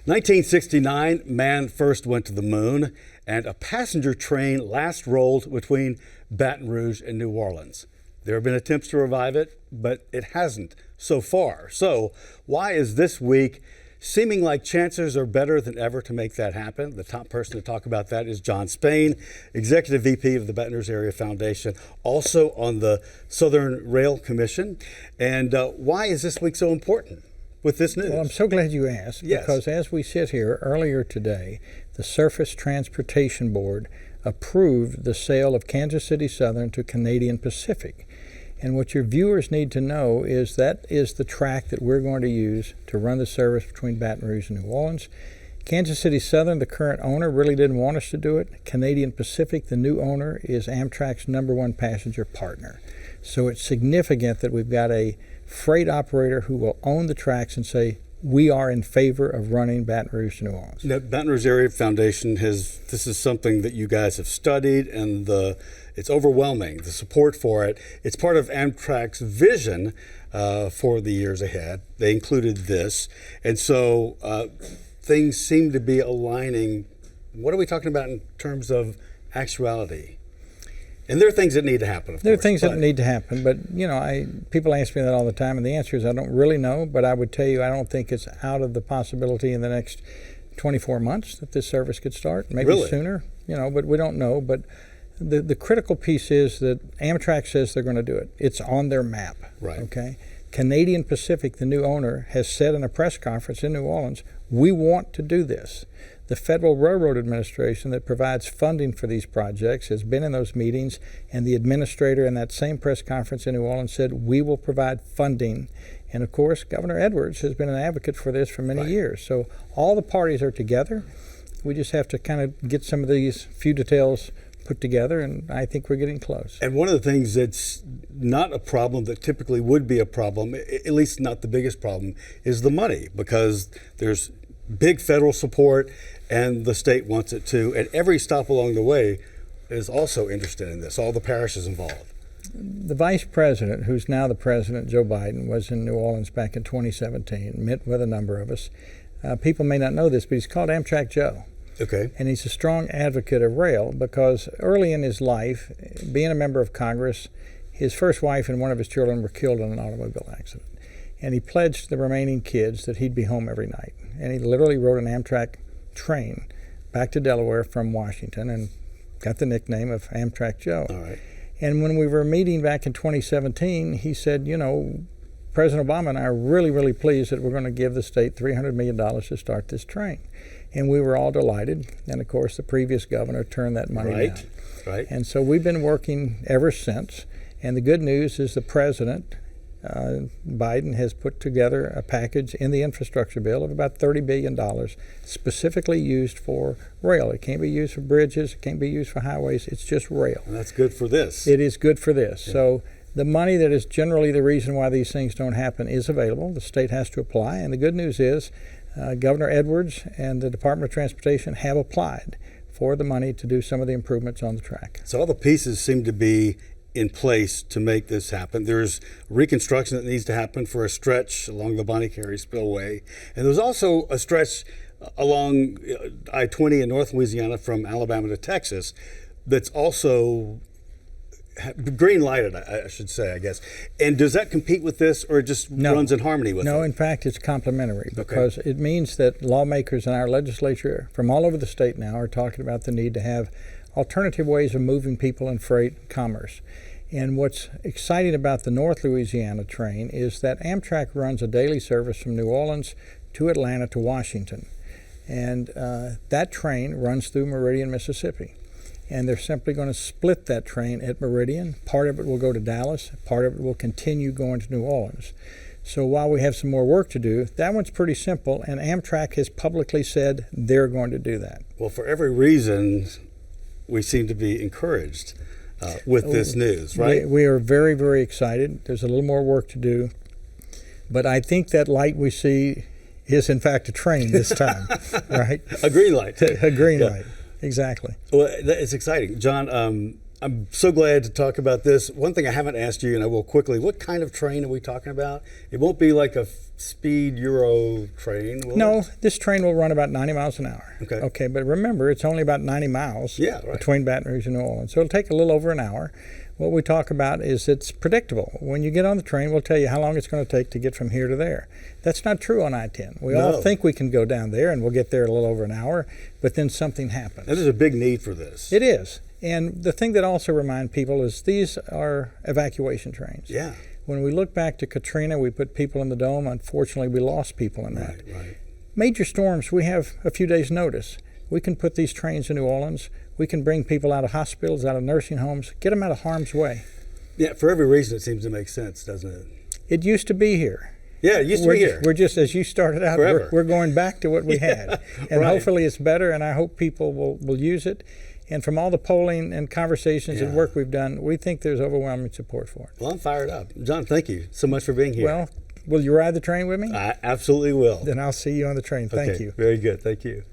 1969, man first went to the moon, and a passenger train last rolled between Baton Rouge and New Orleans. There have been attempts to revive it, but it hasn't so far. So why is this week seeming like chances are better than ever to make that happen? The top person to talk about that is John Spain, Executive VP of the Baton Rouge Area Foundation, also on the Southern Rail Commission. And why is this week so important with this news? Well, I'm so glad you asked, because as we sit here earlier today, the Surface Transportation Board approved the sale of Kansas City Southern to Canadian Pacific. And what your viewers need to know is that is the track that we're going to use to run the service between Baton Rouge and New Orleans. Kansas City Southern, the current owner, really didn't want us to do it. Canadian Pacific, the new owner, is Amtrak's #1 passenger partner. So it's significant that we've got a freight operator who will own the tracks and say, we are in favor of running Baton Rouge to New Orleans. Now, Baton Rouge Area Foundation this is something that you guys have studied, and it's overwhelming, the support for it. It's part of Amtrak's vision for the years ahead. They included this. And so things seem to be aligning. What are we talking about in terms of actuality? And there are things that need to happen, of course. There are things that need to happen, but people ask me that all the time, and the answer is I don't really know, but I would tell you I don't think it's out of the possibility in the next 24 months that this service could start, maybe sooner, but we don't know. But the critical piece is that Amtrak says they're going to do it. It's on their map, right? Okay. Canadian Pacific, the new owner, has said in a press conference in New Orleans, we want to do this. The Federal Railroad Administration that provides funding for these projects has been in those meetings, and the administrator in that same press conference in New Orleans said, we will provide funding. And of course, Governor Edwards has been an advocate for this for many years. So all the parties are together. We just have to kind of get some of these few details put together, and I think we're getting close. And one of the things that's not a problem that typically would be a problem, at least not the biggest problem, is the money, because there's big federal support and the state wants it too. And every stop along the way is also interested in this, all the parishes involved. The vice president, who's now the president, Joe Biden, was in New Orleans back in 2017, met with a number of us. People may not know this, but he's called Amtrak Joe. Okay. And he's a strong advocate of rail because early in his life, being a member of Congress, his first wife and one of his children were killed in an automobile accident. And he pledged the remaining kids that he'd be home every night. And he literally rode an Amtrak train back to Delaware from Washington and got the nickname of Amtrak Joe. All right. And when we were meeting back in 2017, he said, President Obama and I are really, really pleased that we're going to give the state $300 million to start this train. And we were all delighted. And of course, the previous governor turned that money down. Right. And so we've been working ever since. And the good news is the president, Biden, has put together a package in the infrastructure bill of about $30 billion specifically used for rail. It can't be used for bridges. It can't be used for highways. It's just rail. And that's good for this. It is good for this. Yeah. So the money that is generally the reason why these things don't happen is available. The state has to apply. And the good news is Governor Edwards and the Department of Transportation have applied for the money to do some of the improvements on the track. So all the pieces seem to be in place to make this happen. There's reconstruction that needs to happen for a stretch along the Bonnie Carey Spillway. And there's also a stretch along I-20 in North Louisiana from Alabama to Texas that's also green lighted, I should say, I guess. And does that compete with this, or it just runs in harmony with it? No, in fact, it's complementary, because it means that lawmakers in our legislature from all over the state now are talking about the need to have alternative ways of moving people and freight commerce. And what's exciting about the North Louisiana train is that Amtrak runs a daily service from New Orleans to Atlanta to Washington. And that train runs through Meridian, Mississippi. And they're simply going to split that train at Meridian. Part of it will go to Dallas. Part of it will continue going to New Orleans. So while we have some more work to do, that one's pretty simple, and Amtrak has publicly said they're going to do that. Well, for every reason, we seem to be encouraged with this news, right? We are very, very excited. There's a little more work to do. But I think that light we see is, in fact, a train this time, right? A green light. A green light. Exactly. Well, it's exciting. John, I'm so glad to talk about this. One thing I haven't asked you, and I will quickly, what kind of train are we talking about? It won't be like a speed Euro train, will No, it? this train will run about 90 miles an hour. Okay. Okay, but remember, it's only about 90 miles between Baton Rouge and New Orleans. So it'll take a little over an hour. What we talk about is it's predictable. When you get on the train, we'll tell you how long it's going to take to get from here to there. That's not true on I-10. We all think we can go down there and we'll get there in a little over an hour, but then something happens. There's a big need for this. It is. And the thing that also remind people is these are evacuation trains. Yeah. When we look back to Katrina, we put people in the dome. Unfortunately, we lost people in that. Right. Major storms, we have a few days' notice. We can put these trains in New Orleans. We can bring people out of hospitals, out of nursing homes, get them out of harm's way. Yeah, for every reason it seems to make sense, doesn't it? It used to be here. Yeah, it used to be here. We're just, as you started out, we're going back to what we had. And hopefully it's better, and I hope people will use it. And from all the polling and conversations and work we've done, we think there's overwhelming support for it. Well, I'm fired up. John, thank you so much for being here. Well, will you ride the train with me? I absolutely will. Then I'll see you on the train. Thank you. Very good. Thank you.